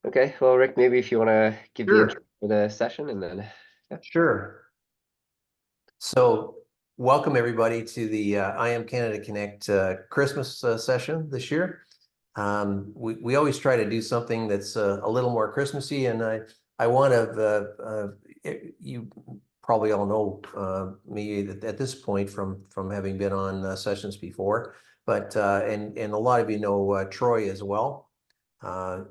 Okay, well, Rick, maybe if you want to give the intro Sure, for the session and then, yeah. sure. So welcome everybody to the IMCanadaConnect Christmas session this year. We always try to do something that's a little more Christmassy, and I want to you probably all know me at this point from having been on sessions before, but and a lot of you know Troy as well. Uh,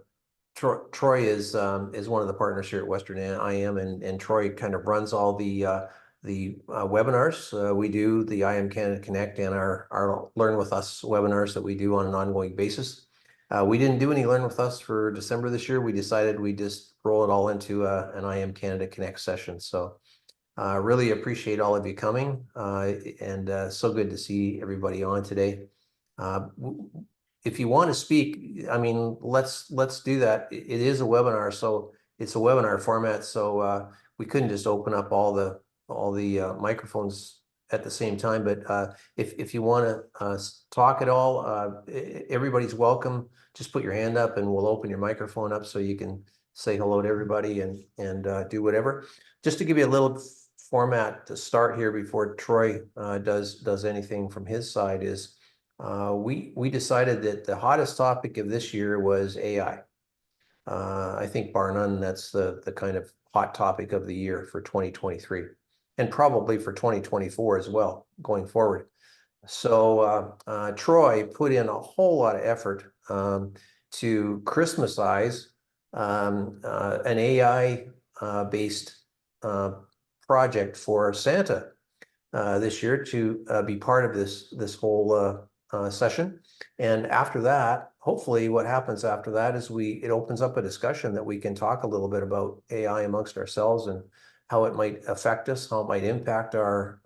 Troy is one of the partners here at Western IM, and Troy kind of runs all the webinars we do, the IM Canada Connect, and our Learn With Us webinars that we do on an ongoing basis. We didn't do any Learn With Us for December this year. We decided we just roll it all into an IM Canada Connect session. So really appreciate all of you coming, and so good to see everybody on today. Uh, if you want to speak, I mean, let's do that. It is a webinar, so it's a webinar format. So we couldn't just open up all the microphones at the same time. But if you want to talk at all, everybody's welcome. Just put your hand up, and we'll open your microphone up so you can say hello to everybody and do whatever. Just to give you a little format to start here before Troy does anything from his side is. We decided that the hottest topic of this year was AI. I think bar none, that's the kind of hot topic of the year for 2023, and probably for 2024 as well, going forward. So Troy put in a whole lot of effort to Christmasize an AI based project for Santa this year to be part of this whole session. And after that, hopefully what happens after that is it opens up a discussion that we can talk a little bit about AI amongst ourselves and how it might affect us, how it might impact our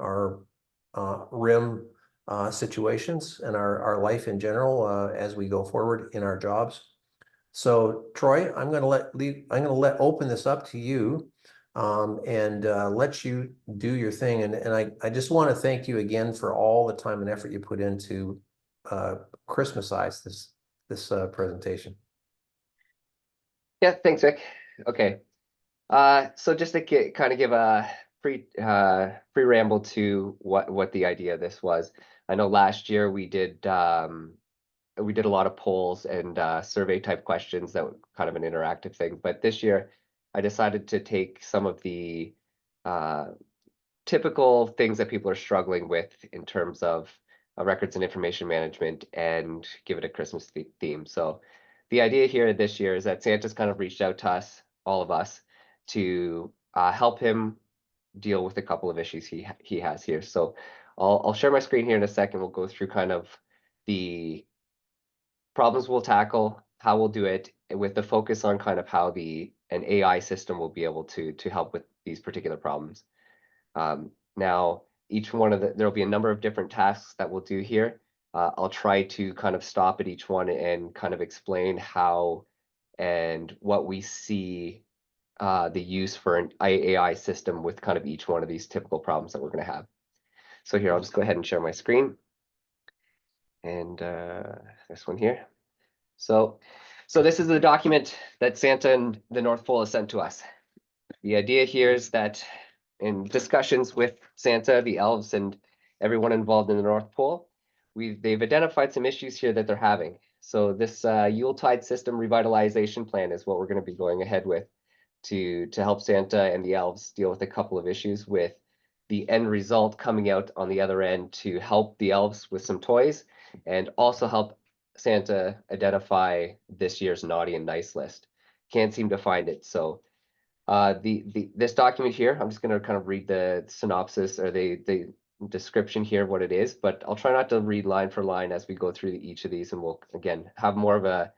RIM situations and our life in general as we go forward in our jobs. So Troy, I'm going to let open this up to you and let you do your thing. And I just want to thank you again for all the time and effort you put into Christmasize this presentation. Yeah, thanks, Rick. Okay, so just to kind of give a free ramble to what the idea of this was. I know last year we did a lot of polls and survey type questions that were kind of an interactive thing, but this year I decided to take some of the uh, typical things that people are struggling with in terms of records and information management and give it a Christmas theme. So the idea here this year is that Santa's kind of reached out to us, all of us, to help him deal with a couple of issues he has here. So I'll share my screen here in a second. We'll go through kind of the problems we'll tackle, how we'll do it, with the focus on kind of how an AI system will be able to help with these particular problems. Now, each one of there'll be a number of different tasks that we'll do here. I'll try to kind of stop at each one and kind of explain how and what we see the use for an AI system with kind of each one of these typical problems that we're going to have. So here, I'll just go ahead and share my screen. And this one here. So this is the document that Santa and the North Pole has sent to us. The idea here is that in discussions with Santa, the elves, and everyone involved in the North Pole, they've identified some issues here that they're having. So this Yuletide system revitalization plan is what we're going to be going ahead with to help Santa and the elves deal with a couple of issues, with the end result coming out on the other end to help the elves with some toys and also help Santa identify this year's naughty and nice list. Can't seem to find it. So this document here, I'm just going to kind of read the synopsis or the description here of what it is, but I'll try not to read line for line as we go through each of these, and we'll again have more of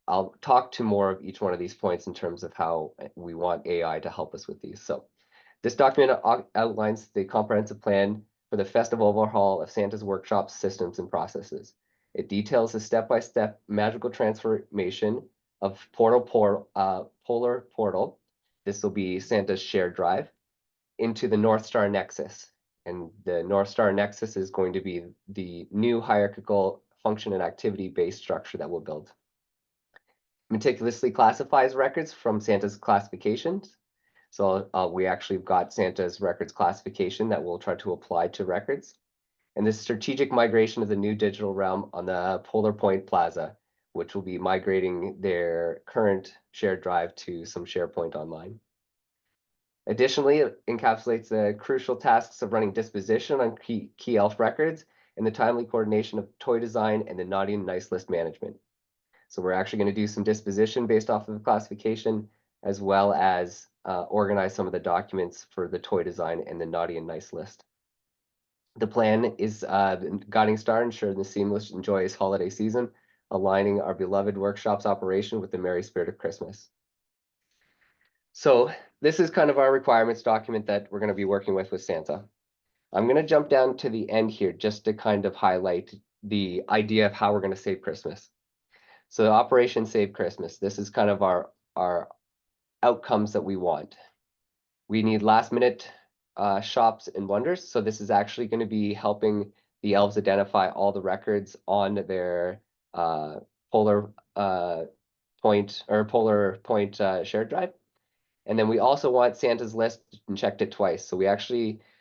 I'll talk to more of each one of these points in terms of how we want AI to help us with these. So this document outlines the comprehensive plan for the festive overhaul of Santa's workshops, systems, and processes. It details the step-by-step magical transformation of Polar Portal. This will be Santa's shared drive into the North Star Nexus. And the North Star Nexus is going to be the new hierarchical function and activity-based structure that we'll build. meticulously classifies records from Santa's classifications. So we actually got Santa's records classification that we'll try to apply to records. And this strategic migration of the new digital realm on the Polar Point Plaza, which will be migrating their current shared drive to some SharePoint online. Additionally, it encapsulates the crucial tasks of running disposition on key ELF records and the timely coordination of toy design and the naughty and nice list management. So we're actually going to do some disposition based off of the classification, as well as organize some of the documents for the toy design and the naughty and nice list. The plan is the guiding star, ensuring the seamless and joyous holiday season, aligning our beloved workshops operation with the merry spirit of Christmas. So this is kind of our requirements document that we're going to be working with Santa. I'm going to jump down to the end here just to kind of highlight the idea of how we're going to save Christmas. So Operation Save Christmas, this is kind of our outcomes that we want. We need last minute shops and wonders. So this is actually going to be helping the elves identify all the records on their Polar Point shared drive. And then we also want Santa's list and checked it twice. So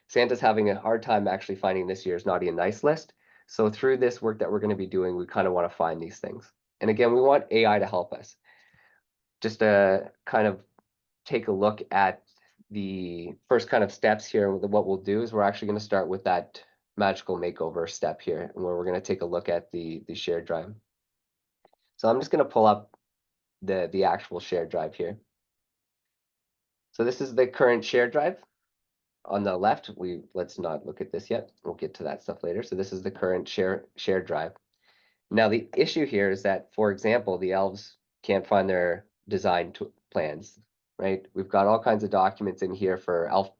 Santa's having a hard time actually finding this year's naughty and nice list. So through this work that we're going to be doing, we kind of want to find these things. And again, we want AI to help us. Just to kind of take a look at the first kind of steps here, what we'll do is we're actually going to start with that magical makeover step here, where we're going to take a look at the shared drive. So I'm just going to pull up the actual shared drive here. So this is the current shared drive. On the left, let's not look at this yet. We'll get to that stuff later. So this is the current shared drive. Now the issue here is that, for example, the elves can't find their design plans, right? We've got all kinds of documents in here for elf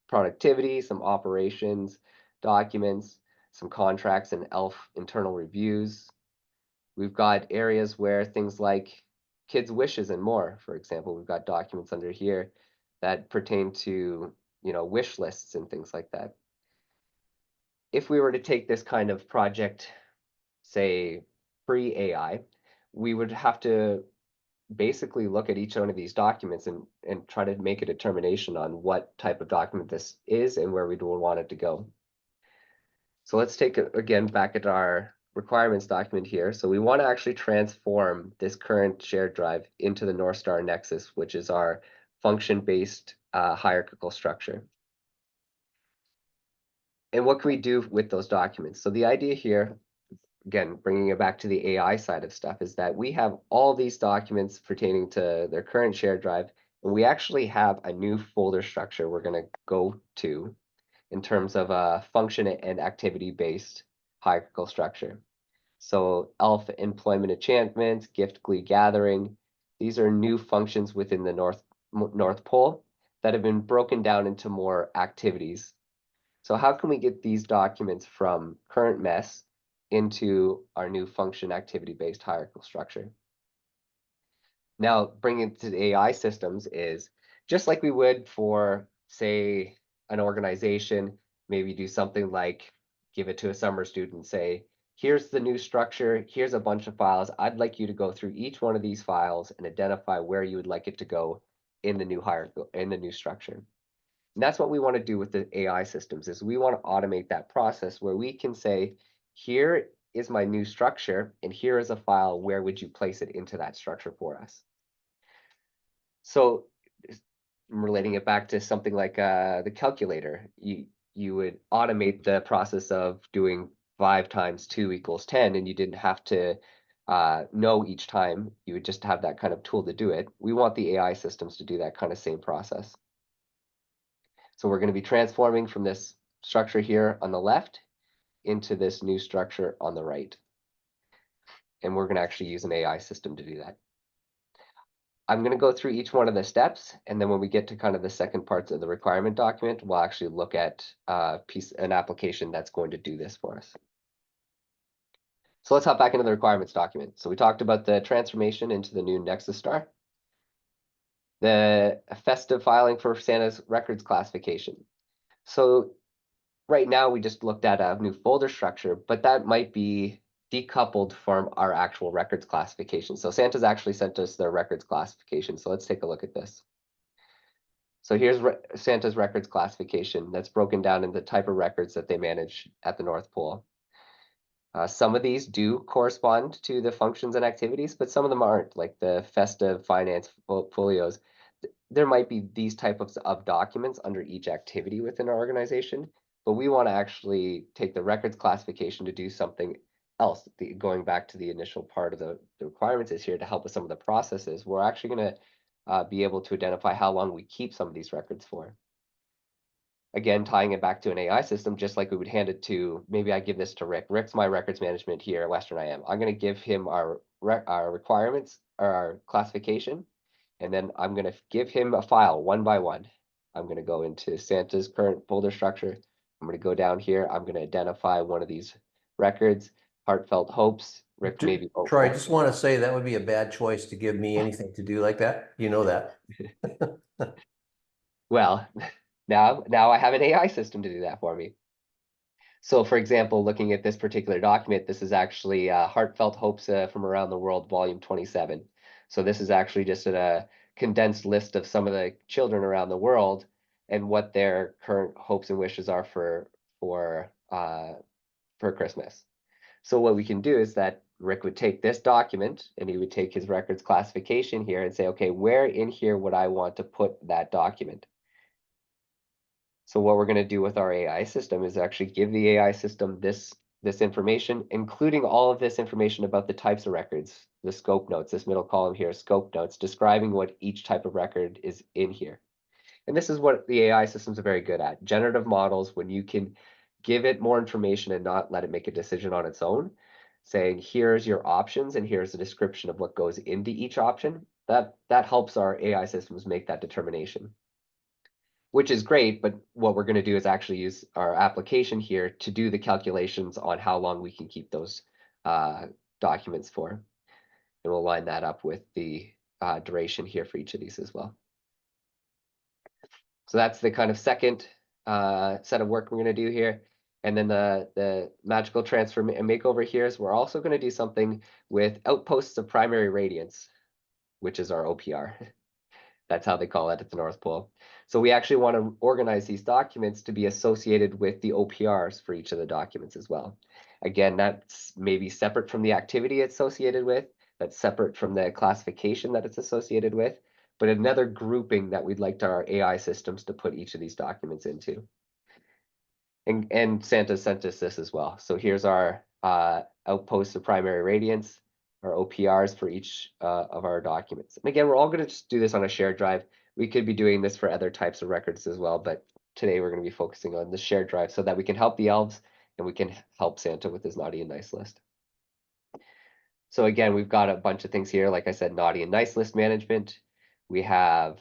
productivity, some operations documents, some contracts and elf internal reviews. We've got areas where things like kids' wishes and more, for example, we've got documents under here that pertain to, wish lists and things like that. If we were to take this kind of project, say, pre-AI, we would have to basically look at each one of these documents and try to make a determination on what type of document this is and where we'd want it to go. So let's take it again back at our requirements document here. So we want to actually transform this current shared drive into the North Star Nexus, which is our function-based hierarchical structure. And what can we do with those documents? So the idea here, again, bringing it back to the AI side of stuff, is that we have all these documents pertaining to their current shared drive, and we actually have a new folder structure we're going to go to in terms of a function and activity-based hierarchical structure. So elf employment enchantments, gift glee gathering, these are new functions within the North Pole that have been broken down into more activities. So how can we get these documents from current mess into our new function activity-based hierarchical structure? Now, bringing it to the AI systems is just like we would for, say, an organization, maybe do something like give it to a summer student, say, here's the new structure, here's a bunch of files. I'd like you to go through each one of these files and identify where you would like it to go in the new hierarchy, in the new structure. And that's what we want to do with the AI systems, is we want to automate that process where we can say, here is my new structure, and here is a file, where would you place it into that structure for us? So I'm relating it back to something like the calculator. You would automate the process of doing 5 times 2 equals 10, and you didn't have to know each time. You would just have that kind of tool to do it. We want the AI systems to do that kind of same process. So we're going to be transforming from this structure here on the left into this new structure on the right. And we're going to actually use an AI system to do that. I'm going to go through each one of the steps, and then when we get to kind of the second parts of the requirement document, we'll actually look at an application that's going to do this for us. So let's hop back into the requirements document. So we talked about the transformation into the new Nexus star, the Festive filing for Santa's records classification. So right now we just looked at a new folder structure, but that might be decoupled from our actual records classification. So Santa's actually sent us their records classification. So let's take a look at this. So here's Santa's records classification that's broken down into the type of records that they manage at the North Pole. Some of these do correspond to the functions and activities, but some of them aren't, like the Festive finance folios. There might be these types of documents under each activity within our organization, but we want to actually take the records classification to do something else. Going back to the initial part of the requirements is here to help with some of the processes. We're actually going to be able to identify how long we keep some of these records for. Again, tying it back to an AI system, just like we would hand it to, maybe I give this to Rick. Rick's my records management here at Western IM. I'm going to give him our requirements or our classification, and then I'm going to give him a file one by one. I'm going to go into Santa's current folder structure. I'm going to go down here. I'm going to identify one of these records, heartfelt hopes. Rick, maybe. Troy, I just want to say that would be a bad choice to give me anything to do like that. You know that. Well, now I have an AI system to do that for me. So for example, looking at this particular document, this is actually Heartfelt Hopes from Around the World, Volume 27. So this is actually just a condensed list of some of the children around the world and what their current hopes and wishes are for Christmas. So what we can do is that Rick would take this document and he would take his records classification here and say, okay, where in here would I want to put that document? So what we're going to do with our AI system is actually give the AI system this information, including all of this information about the types of records, the scope notes, this middle column here, scope notes, describing what each type of record is in here. And this is what the AI systems are very good at. Generative models, when you can give it more information and not let it make a decision on its own, saying here's your options and here's the description of what goes into each option, that helps our AI systems make that determination, which is great, but what we're going to do is actually use our application here to do the calculations on how long we can keep those documents for. And we'll line that up with the duration here for each of these as well. So that's the kind of second set of work we're going to do here. And then the magical transfer and makeover here is we're also going to do something with outposts of primary radiance, which is our OPR. That's how they call it at the North Pole. So we actually want to organize these documents to be associated with the OPRs for each of the documents as well. Again, that's maybe separate from the activity it's associated with, that's separate from the classification that it's associated with, but another grouping that we'd like our AI systems to put each of these documents into. And Santa sent us this as well. So here's our outposts of primary radiance, our OPRs for each of our documents. And again, we're all going to just do this on a shared drive. We could be doing this for other types of records as well, but today we're going to be focusing on the shared drive so that we can help the elves and we can help Santa with his naughty and nice list. So again, we've got a bunch of things here. Like I said, naughty and nice list management. We have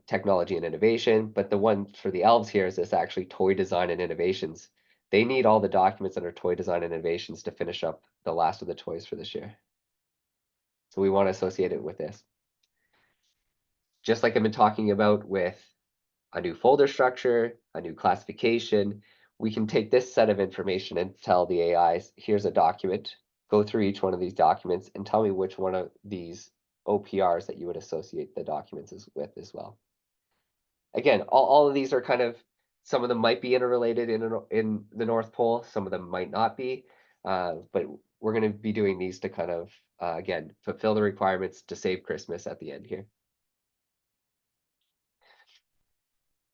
technology and innovation, but the one for the elves here is this actually toy design and innovations. They need all the documents under toy design and innovations to finish up the last of the toys for this year. So we want to associate it with this. Just like I've been talking about with a new folder structure, a new classification, we can take this set of information and tell the AIs, here's a document, go through each one of these documents and tell me which one of these OPRs that you would associate the documents with as well. Again, all of these are kind of, some of them might be interrelated in the North Pole, some of them might not be, but we're going to be doing these to kind of, again, fulfill the requirements to save Christmas at the end here.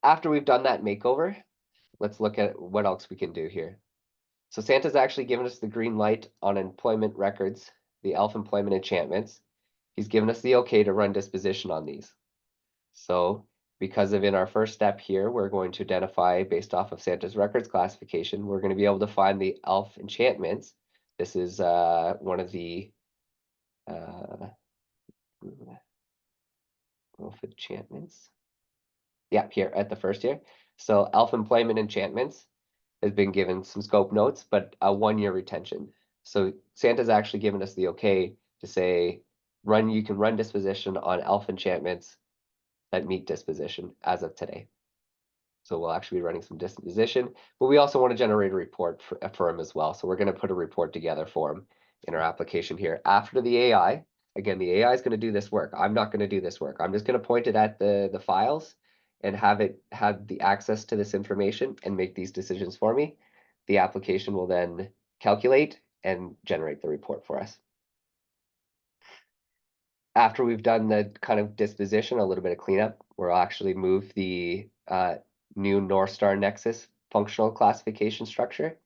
After we've done that makeover, let's look at what else we can do here. So Santa's actually given us the green light on employment records, the elf employment enchantments. He's given us the okay to run disposition on these. So because of in our first step here, we're going to identify based off of Santa's records classification, we're going to be able to find the elf enchantments. This is one of the elf enchantments. Yeah, here at the first year. So elf employment enchantments has been given some scope notes, but a 1-year retention. So Santa's actually given us the okay to say, you can run disposition on elf enchantments that meet disposition as of today. So we'll actually be running some disposition, but we also want to generate a report for him as well. So we're going to put a report together for him in our application here. After the AI, again, the AI is going to do this work. I'm not going to do this work. I'm just going to point it at the files and have it have the access to this information and make these decisions for me. The application will then calculate and generate the report for us. After we've done the kind of disposition, a little bit of cleanup, we'll actually move the new North Star Nexus functional classification structure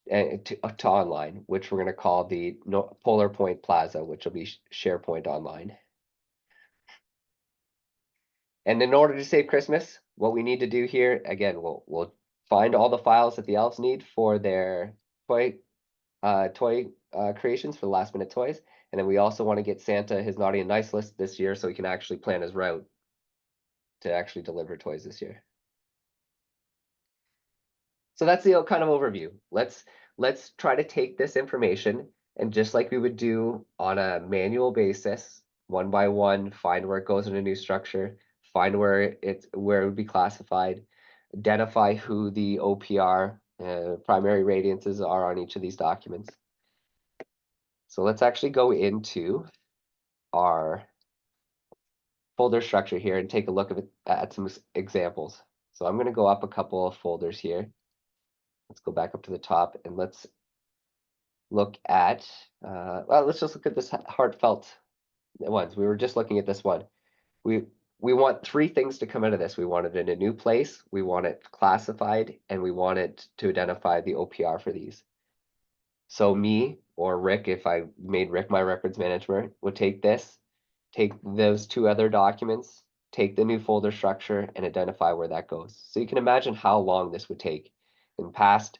to online, which we're going to call the Polar Point Plaza, which will be SharePoint Online. And in order to save Christmas, what we need to do here, again, we'll find all the files that the elves need for their toy creations for the last minute toys. And then we also want to get Santa his naughty and nice list this year so he can actually plan his route to actually deliver toys this year. So that's the kind of overview. Let's try to take this information and just like we would do on a manual basis, one by one, find where it goes in a new structure, find where it would be classified, identify who the OPR primary radiances are on each of these documents. So let's actually go into our folder structure here and take a look at some examples. So I'm going to go up a couple of folders here. Let's go back up to the top and let's look at, well, let's just look at this heartfelt ones. We were just looking at this one. We want three things to come out of this. We want it in a new place, we want it classified, and we want it to identify the OPR for these. So me or Rick, if I made Rick my records manager, would take this, take those two other documents, take the new folder structure, and identify where that goes. So you can imagine how long this would take. In past,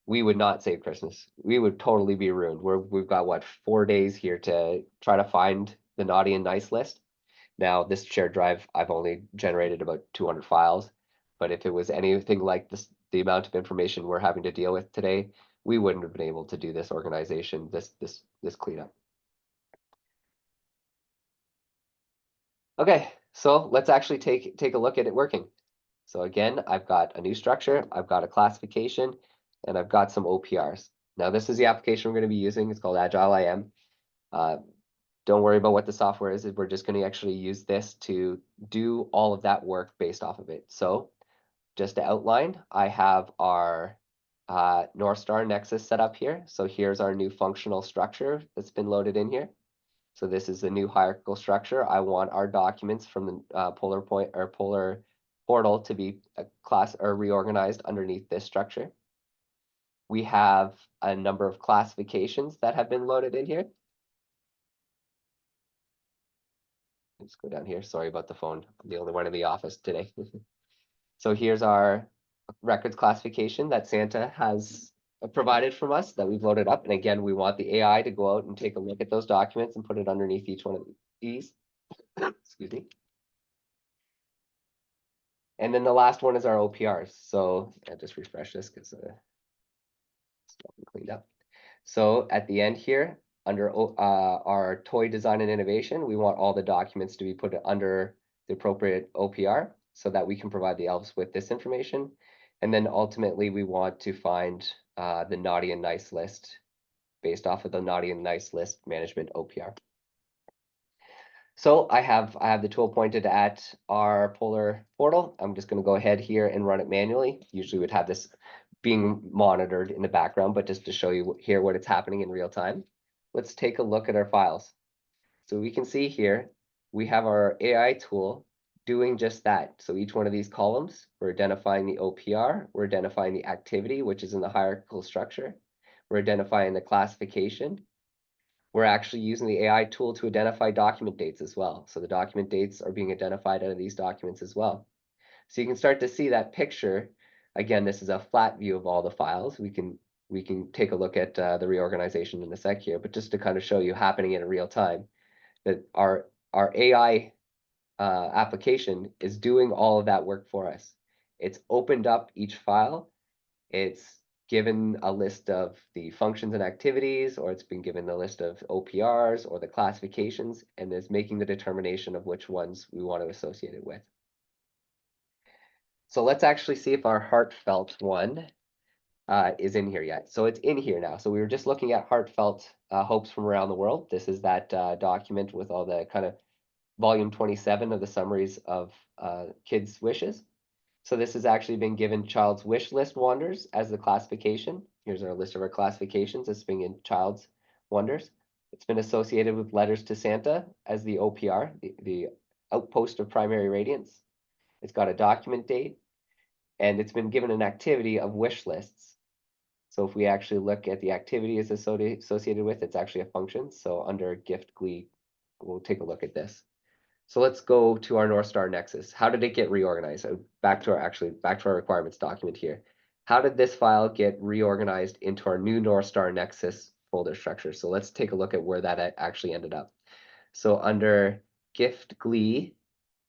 we would not save Christmas. We would totally be ruined. We've got, what, 4 days here to try to find the naughty and nice list. Now, this shared drive, I've only generated about 200 files, but if it was anything like this, the amount of information we're having to deal with today, we wouldn't have been able to do this organization, this cleanup. Okay, so let's actually take a look at it working. So again, I've got a new structure, I've got a classification, and I've got some OPRs. Now this is the application we're going to be using. It's called Agile IM. Don't worry about what the software is. We're just going to actually use this to do all of that work based off of it. So just to outline, I have our North Star Nexus set up here. So here's our new functional structure that's been loaded in here. So this is the new hierarchical structure. I want our documents from the Polar Portal to be class or reorganized underneath this structure. We have a number of classifications that have been loaded in here. Let's go down here. Sorry about the phone. I'm the only one in the office today. So here's our records classification that Santa has provided from us that we've loaded up. And again, we want the AI to go out and take a look at those documents and put it underneath each one of these. Excuse me. And then the last one is our OPRs. So I'll just refresh this because it's not been cleaned up. So at the end here, under our toy design and innovation, we want all the documents to be put under the appropriate OPR so that we can provide the elves with this information. And then ultimately we want to find the naughty and nice list based off of the naughty and nice list management OPR. So I have the tool pointed at our Polar portal. I'm just going to go ahead here and run it manually. Usually would have this being monitored in the background, but just to show you here what it's happening in real time. Let's take a look at our files. So we can see here, we have our AI tool doing just that. So each one of these columns, we're identifying the OPR, we're identifying the activity, which is in the hierarchical structure. We're identifying the classification. We're actually using the AI tool to identify document dates as well. So the document dates are being identified out of these documents as well. So you can start to see that picture. Again, this is a flat view of all the files. We can take a look at the reorganization in a sec here, but just to kind of show you happening in real time, that our AI application is doing all of that work for us. It's opened up each file. It's given a list of the functions and activities, or it's been given the list of OPRs or the classifications, and is making the determination of which ones we want to associate it with. So let's actually see if our heartfelt one is in here yet. So it's in here now. So we were just looking at heartfelt hopes from around the world. This is that document with all the kind of volume 27 of the summaries of kids' wishes. So this has actually been given child's wish list wonders as the classification. Here's our list of our classifications. It's been in child's wonders. It's been associated with letters to Santa as the OPR, the outpost of primary radiance. It's got a document date, and it's been given an activity of wish lists. So if we actually look at the activity is associated with, it's actually a function. So under gift glee, we'll take a look at this. So let's go to our North Star Nexus. How did it get reorganized? So back to our requirements document here. How did this file get reorganized into our new North Star Nexus folder structure? So let's take a look at where that actually ended up. So under gift glee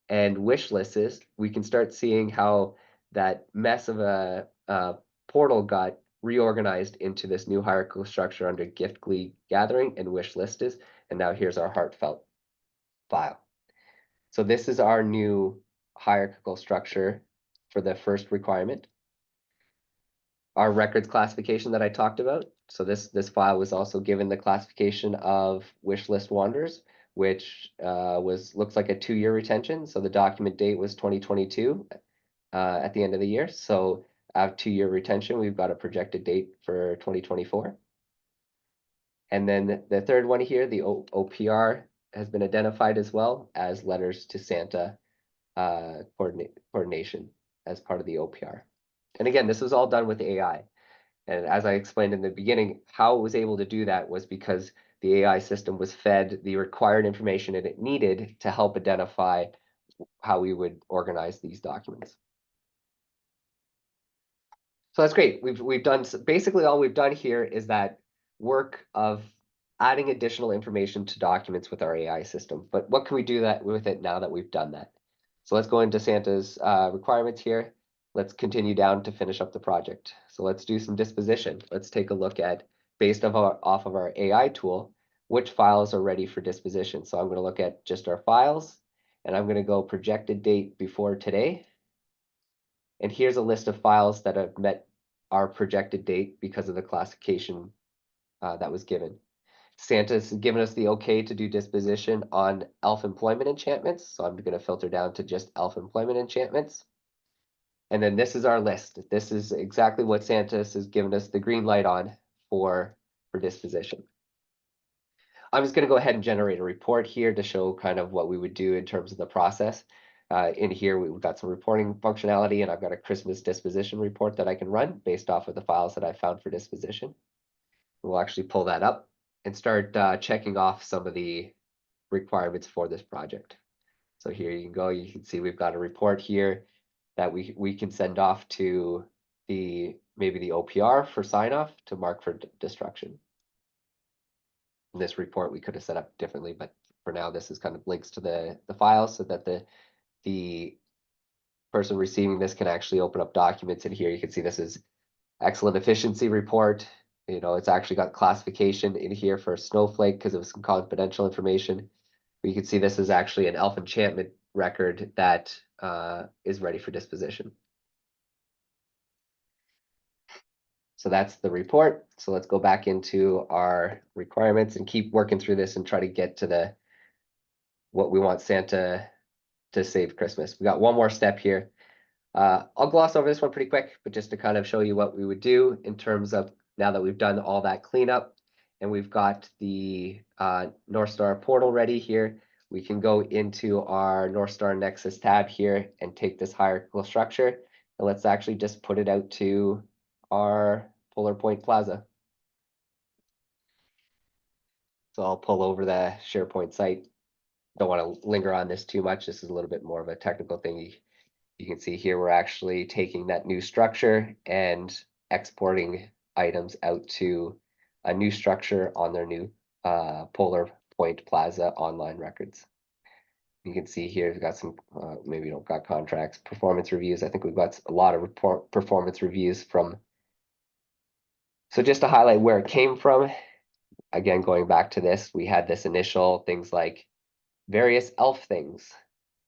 and wish lists, we can start seeing how that mess of a portal got reorganized into this new hierarchical structure under gift glee gathering and wish lists. And now here's our heartfelt file. So this is our new hierarchical structure for the first requirement. Our records classification that I talked about. So this file was also given the classification of wish list wanderers, which looks like a 2-year retention. So the document date was 2022 at the end of the year. So out 2-year retention, we've got a projected date for 2024. And then the third one here, the OPR, has been identified as well as letters to Santa coordination as part of the OPR. And again, this was all done with AI. And as I explained in the beginning, how it was able to do that was because the AI system was fed the required information that it needed to help identify how we would organize these documents. So that's great. We've done basically all we've done here is that work of adding additional information to documents with our AI system. But what can we do that with it now that we've done that? So let's go into Santa's requirements here. Let's continue down to finish up the project. So let's do some disposition. Let's take a look at, based off of our AI tool, which files are ready for disposition. So I'm going to look at just our files, and I'm going to go projected date before today. And here's a list of files that have met our projected date because of the classification that was given. Santa's given us the okay to do disposition on elf employment enchantments. So I'm going to filter down to just elf employment enchantments. And then this is our list. This is exactly what Santa's has given us the green light on for disposition. I'm just going to go ahead and generate a report here to show kind of what we would do in terms of the process. In here, we've got some reporting functionality, and I've got a Christmas disposition report that I can run based off of the files that I found for disposition. We'll actually pull that up and start checking off some of the requirements for this project. So here you can go, you can see we've got a report here that we can send off to maybe the OPR for sign off to mark for destruction. In this report we could have set up differently, but for now this is kind of links to the file so that the person receiving this can actually open up documents. And here you can see this is excellent efficiency report. You know, it's actually got classification in here for snowflake because it was some confidential information. But you can see this is actually an elf enchantment record that is ready for disposition. So that's the report. So let's go back into our requirements and keep working through this and try to get to what we want Santa to save Christmas. We got one more step here. I'll gloss over this one pretty quick, but just to kind of show you what we would do in terms of now that we've done all that cleanup and we've got the North Star portal ready here, we can go into our North Star Nexus tab here and take this hierarchical structure. And let's actually just put it out to our Polar Point Plaza. So I'll pull over the SharePoint site. Don't want to linger on this too much. This is a little bit more of a technical thing. You can see here we're actually taking that new structure and exporting items out to a new structure on their new Polar Point Plaza online records. You can see here we've got some, maybe you don't got contracts, performance reviews. I think we've got a lot of performance reviews from. So just to highlight where it came from, again, going back to this, we had this initial things like various elf things.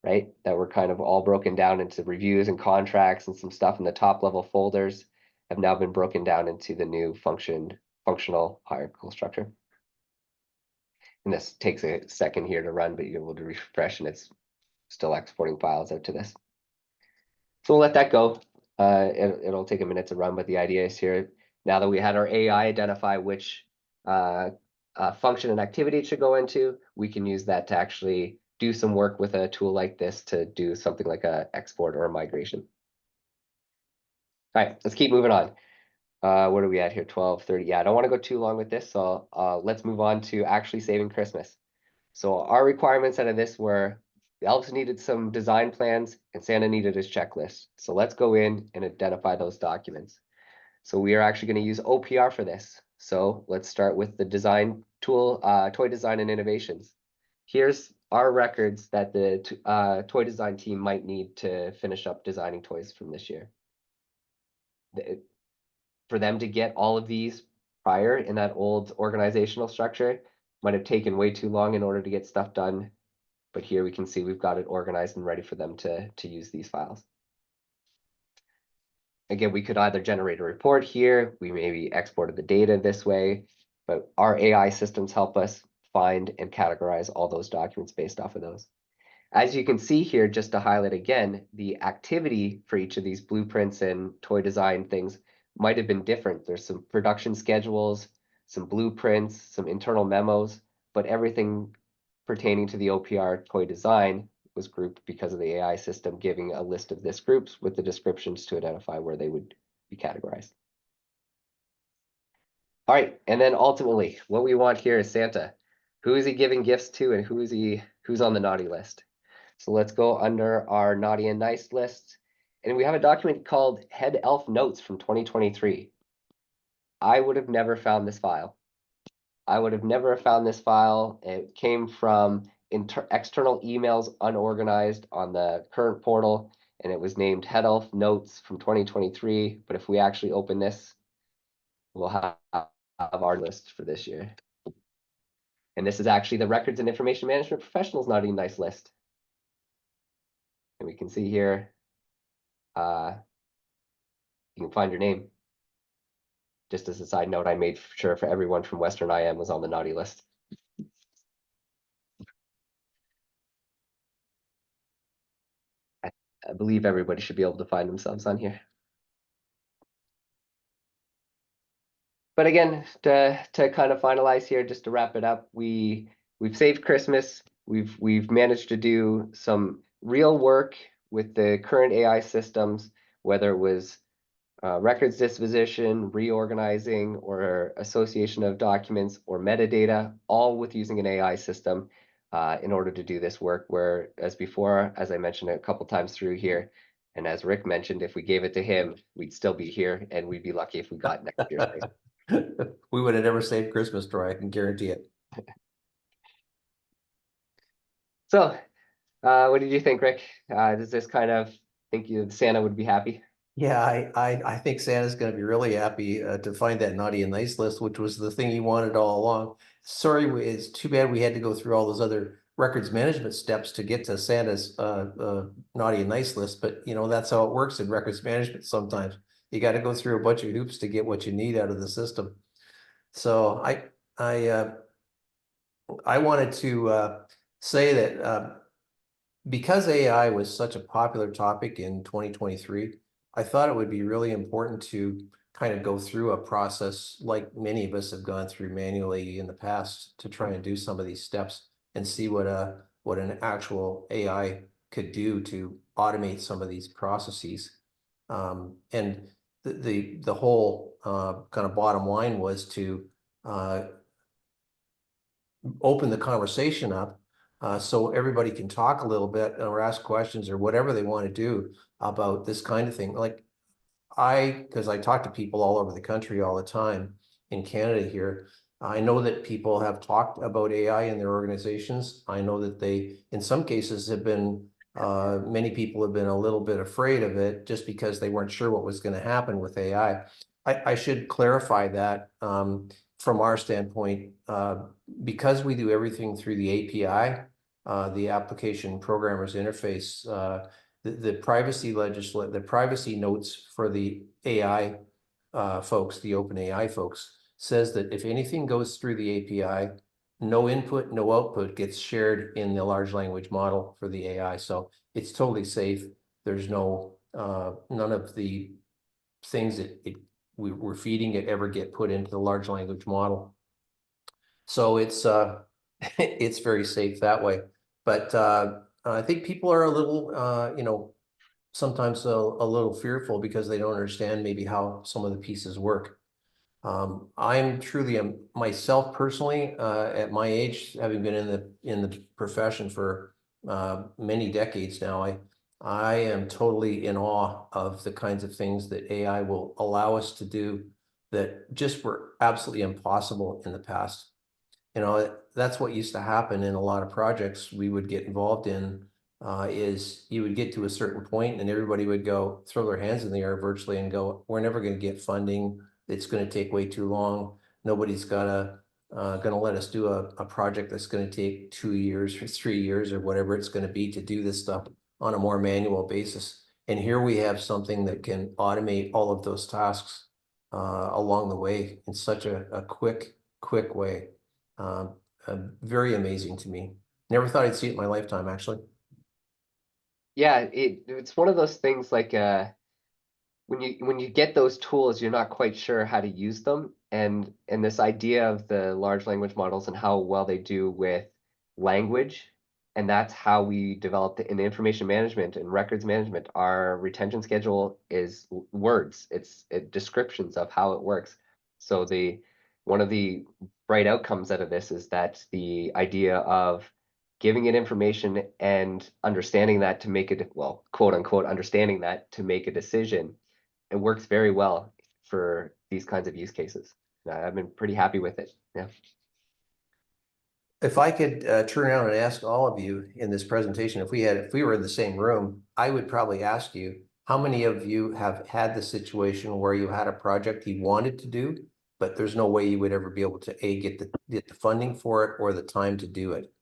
right? That were kind of all broken down into reviews and contracts, and some stuff in the top level folders have now been broken down into the new functional hierarchical structure. And this takes a second here to run, but you're able to refresh and it's still exporting files out to this. So we'll let that go. It'll take a minute to run, but the idea is here, now that we had our AI identify which function and activity it should go into, we can use that to actually do some work with a tool like this to do something like a export or a migration. All right, let's keep moving on. What are we at here? 12:30. Yeah, I don't want to go too long with this, so let's move on to actually saving Christmas. So our requirements out of this were the elves needed some design plans and Santa needed his checklist. So let's go in and identify those documents. So we are actually going to use OPR for this. So let's start with the design tool, toy design and innovations. Here's our records that the toy design team might need to finish up designing toys from this year. For them to get all of these prior in that old organizational structure might have taken way too long in order to get stuff done. But here we can see we've got it organized and ready for them to use these files. Again, we could either generate a report here, we maybe exported the data this way, but our AI systems help us find and categorize all those documents based off of those. As you can see here, just to highlight again, the activity for each of these blueprints and toy design things might have been different. There's some production schedules, some blueprints, some internal memos, but everything pertaining to the OPR toy design was grouped because of the AI system giving a list of this groups with the descriptions to identify where they would be categorized. All right, and then ultimately, what we want here is Santa. Who is he giving gifts to, and who's on the naughty list? So let's go under our naughty and nice list. And we have a document called Head Elf Notes from 2023. I would have never found this file. I would have never found this file. It came from external emails unorganized on the current portal, and it was named Head Elf Notes from 2023. But if we actually open this, we'll have our list for this year. And this is actually the Records and Information Management Professionals Naughty and Nice list. And we can see here, you can find your name. Just as a side note, I made sure for everyone from Western IM was on the naughty list. I believe everybody should be able to find themselves on here. But again, to kind of finalize here, just to wrap it up, we've saved Christmas. We've managed to do some real work with the current AI systems, whether it was records disposition, reorganizing, or association of documents or metadata, all with using an AI system in order to do this work. Where, as before, as I mentioned a couple times through here, and as Rick mentioned, if we gave it to him, we'd still be here, and we'd be lucky if we got next year's thing. We would have never saved Christmas, Troy, I can guarantee it. So, what did you think, Rick? Does this kind of think Santa would be happy? Yeah, I think Santa's going to be really happy to find that naughty and nice list, which was the thing he wanted all along. Sorry, it's too bad we had to go through all those other records management steps to get to Santa's naughty and nice list, but you know that's how it works in records management sometimes. You got to go through a bunch of hoops to get what you need out of the system. So I wanted to say that because AI was such a popular topic in 2023, I thought it would be really important to kind of go through a process like many of us have gone through manually in the past to try and do some of these steps and see what an actual AI could do to automate some of these processes. And the whole kind of bottom line was to open the conversation up so everybody can talk a little bit or ask questions or whatever they want to do about this kind of thing. Like because I talk to people all over the country all the time in Canada here, I know that people have talked about AI in their organizations. I know that they, in some cases, have been, many people have been a little bit afraid of it just because they weren't sure what was going to happen with AI. I should clarify that from our standpoint, because we do everything through the API, the application programmers interface, the privacy notes for the AI folks, the open AI folks, says that if anything goes through the API, no input, no output gets shared in the large language model for the AI. So it's totally safe. There's none of the things that we're feeding it ever get put into the large language model. So it's it's very safe that way. But I think people are a little, sometimes a little fearful because they don't understand maybe how some of the pieces work. I'm truly myself personally, at my age, having been in the profession for many decades now, I am totally in awe of the kinds of things that AI will allow us to do that just were absolutely impossible in the past. That's what used to happen in a lot of projects we would get involved in, is you would get to a certain point and everybody would go throw their hands in the air virtually and go, we're never going to get funding. It's going to take way too long. Nobody's going to let us do a project that's going to take 2 years or 3 years or whatever it's going to be to do this stuff on a more manual basis. And here we have something that can automate all of those tasks along the way in such a quick way. Very amazing to me. Never thought I'd see it in my lifetime, actually. Yeah, it's one of those things like when you get those tools, you're not quite sure how to use them. And this idea of the large language models and how well they do with language, and that's how we developed in the information management and records management. Our retention schedule is words. It's descriptions of how it works. So one of the bright outcomes out of this is that the idea of giving it information and understanding that to make it, well, quote unquote, understanding that to make a decision, it works very well for these kinds of use cases. I've been pretty happy with it. Yeah. If I could turn around and ask all of you in this presentation, if we were in the same room, I would probably ask you, how many of you have had the situation where you had a project you wanted to do, but there's no way you would ever be able to get the funding for it or the time to do it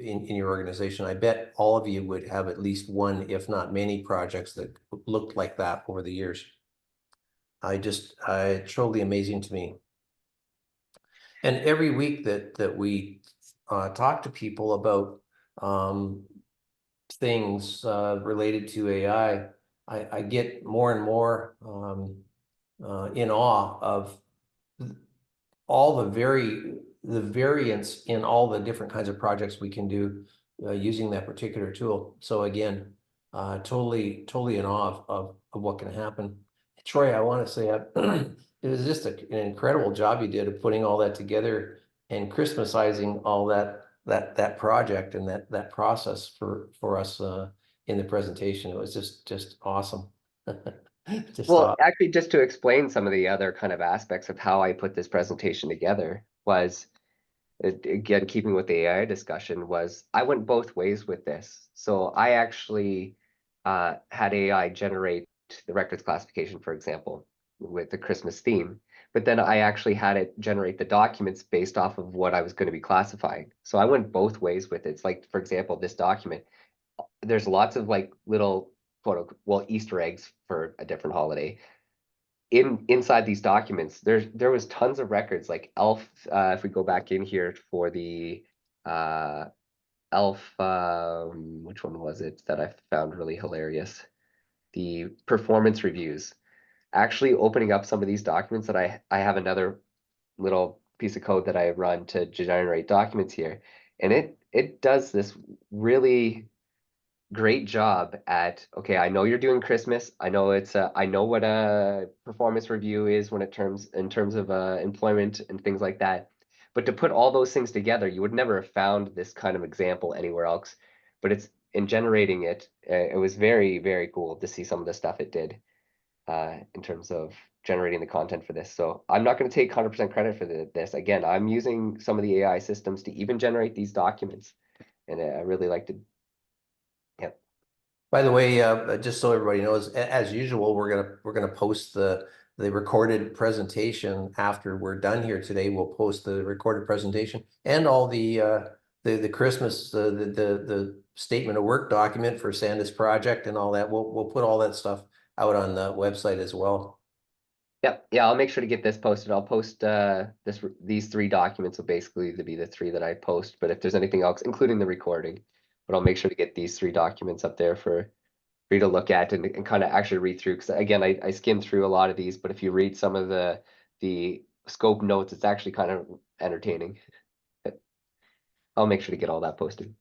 in your organization? I bet all of you would have at least one, if not many, projects that looked like that over the years. It's totally amazing to me. And every week that we talk to people about things related to AI, I get more and more in awe of all the variance in all the different kinds of projects we can do using that particular tool. So again, totally in awe of what can happen. Troy, I want to say it was just an incredible job you did of putting all that together and Christmasizing all that project and that process for us in the presentation. It was just awesome. Just Well, actually, just to explain some of the other kind of aspects of how I put this presentation together was, again, keeping with the AI discussion, was I went both ways with this. So I actually had AI generate the records classification, for example, with the Christmas theme. But then I actually had it generate the documents based off of what I was going to be classifying. So I went both ways with it. It's like, for example, this document, there's lots of like little well, Easter eggs for a different holiday inside these documents. There was tons of records like elf. If we go back in here for the elf, which one was it that I found really hilarious? The performance reviews. Actually opening up some of these documents that I have another little piece of code that I run to generate documents here, and it does this really great job at, okay, I know you're doing Christmas. I know I know what a performance review is when in terms of employment and things like that. But to put all those things together, you would never have found this kind of example anywhere else. But it's in generating it, it was very cool to see some of the stuff it did in terms of generating the content for this. So I'm not going to take 100% credit for this. Again, I'm using some of the AI systems to even generate these documents, and I really liked it. Yeah. by the way, just so everybody knows, as usual, we're gonna post the recorded presentation after we're done here today. We'll post the recorded presentation and all the the Christmas, the statement of work document for Santa's project and all that. We'll put all that stuff out on the website as well. Yep. Yeah, I'll make sure to get this posted. I'll post these 3 documents will basically be the 3 that I post. But if there's anything else, including the recording, but I'll make sure to get these 3 documents up there for you to look at and kind of actually read through. Because again, I skimmed through a lot of these, but if you read some of the scope notes, it's actually kind of entertaining. I'll make sure to get all that posted.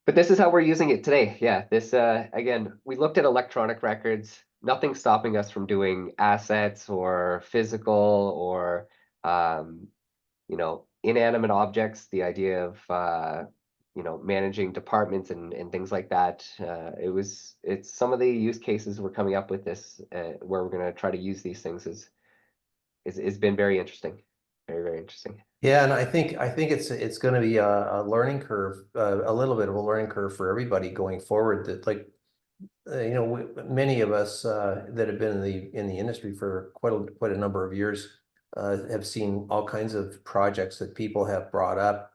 But this is how we're using it today. Yeah, this again, we looked at electronic records. Nothing stopping us from doing assets or physical or you know, inanimate objects. The idea of you know, managing departments and things like that. It's some of the use cases we're coming up with this where we're going to try to use these things is been very interesting, very interesting. Yeah, and I think it's going to be a learning curve, a little bit of a learning curve for everybody going forward. That like, you know, many of us that have been in the industry for quite a number of years have seen all kinds of projects that people have brought up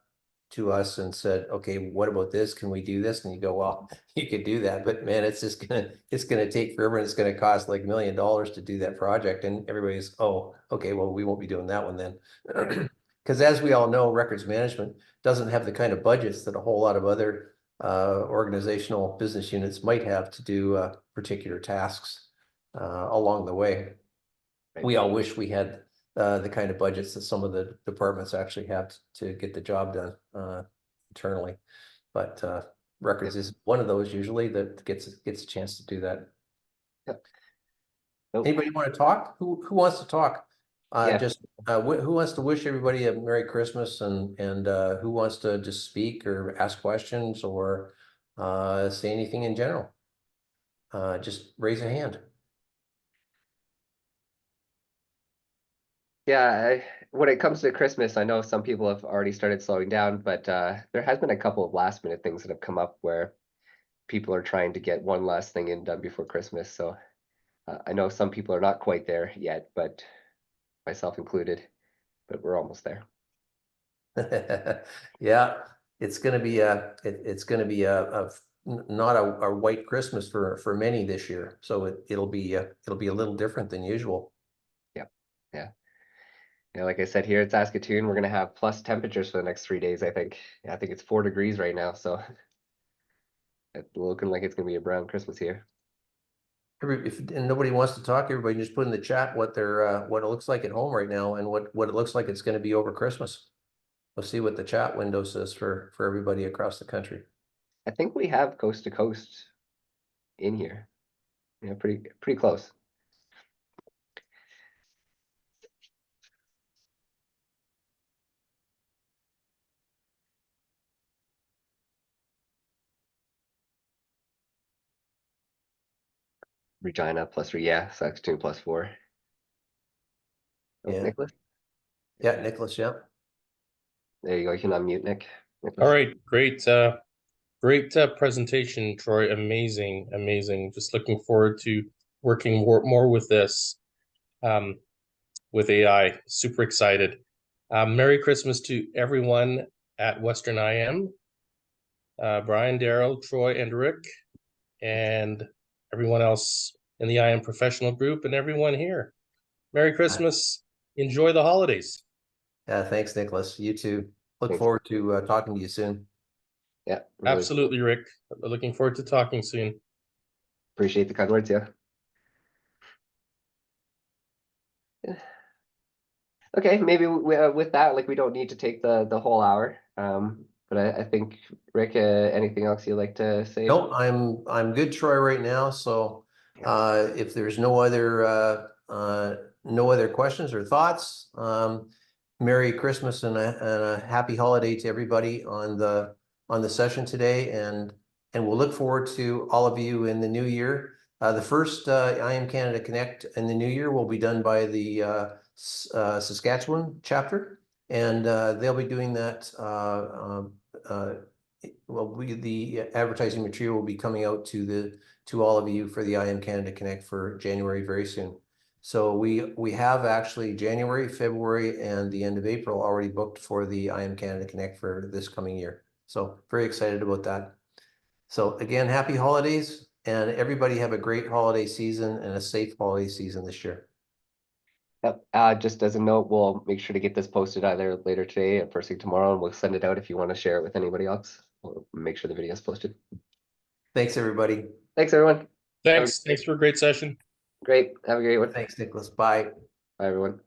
to us and said, okay, what about this? Can we do this? And you go, well, you could do that, but man, it's gonna take forever and it's gonna cost like $1 million to do that project. And everybody's, oh, okay, well, we won't be doing that one then. Because as we all know, records management doesn't have the kind of budgets that a whole lot of other organizational business units might have to do particular tasks along the way. Right. We all wish we had the kind of budgets that some of the departments actually have to get the job done internally. But records is one of those usually that gets a chance to do that. Yep. Nope. Anybody want to talk? Who wants to talk? Yeah. Who wants to wish everybody a Merry Christmas and who wants to just speak or ask questions or say anything in general? Just raise a hand. Yeah, when it comes to Christmas, I know some people have already started slowing down, but there has been a couple of last minute things that have come up where people are trying to get one last thing in done before Christmas. So I know some people are not quite there yet, but myself included, but we're almost there. Yeah, it's going to be it's going to be not a white Christmas for many this year. So it'll be a little different than usual. Yep. Yeah. Yeah, like I said here at Saskatoon, we're gonna have plus temperatures for the next 3 days, I think. Yeah, I think it's 4 degrees right now, so it's looking like it's gonna be a brown Christmas here. And nobody wants to talk, everybody just put in the chat what what it looks like at home right now and what it looks like it's going to be over Christmas. We'll see what the chat window says for everybody across the country. I think we have coast to coast in here. Yeah, pretty close. Regina plus 3, yeah, Saskatoon plus 4. Oh, Yeah. Nicholas? Yeah, Nicholas, yeah. There you go, you can unmute Nicholas. All right, great presentation, Troy. Amazing. Just looking forward to working more with this, with AI. Super excited. Merry Christmas to everyone at Western IM. Brian, Daryl, Troy, and Rick, and everyone else in the IM professional group, and everyone here. Merry Christmas. Enjoy the holidays. Yeah, thanks, Nicholas. You too. Look Thanks. forward to talking to you soon. Yeah, really Absolutely, Rick. Looking forward to talking soon. appreciate the kind words, yeah. Okay, maybe with that, like we don't need to take the whole hour. But I think Rick, anything else you'd like to say? No, I'm good, Troy, right now. So if there's no other questions or thoughts, Merry Christmas and a happy holiday to everybody on the session today, and we'll look forward to all of you in the new year. The first IMCanadaConnect in the new year will be done by the Saskatchewan chapter, and they'll be doing that. Well, the advertising material will be coming out to all of you for the IMCanadaConnect for January very soon. So we have actually January, February, and the end of April already booked for the IMCanadaConnect for this coming year. So very excited about that. So again, happy holidays, and everybody have a great holiday season and a safe holiday season this year. Yep. Just as a note, we'll make sure to get this posted either later today or first thing tomorrow, and we'll send it out if you want to share it with anybody else. We'll make sure the video is posted. Thanks, everybody. Thanks, everyone. Thanks for a great session. Great. Have a great one. Thanks, Nicholas. Bye. Bye, everyone.